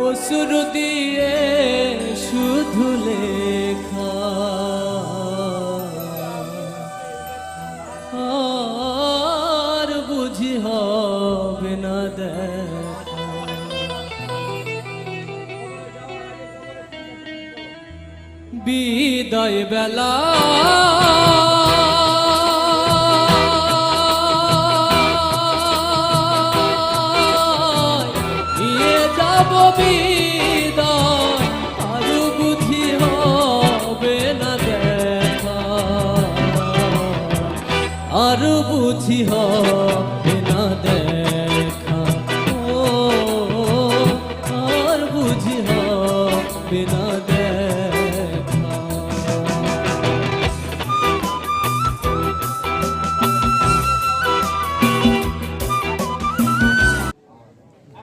অশ্রু দিয়ে শুধু লেখা আর বুঝি হবে না দেখা। বিদায় বেলা নিয়ে যাব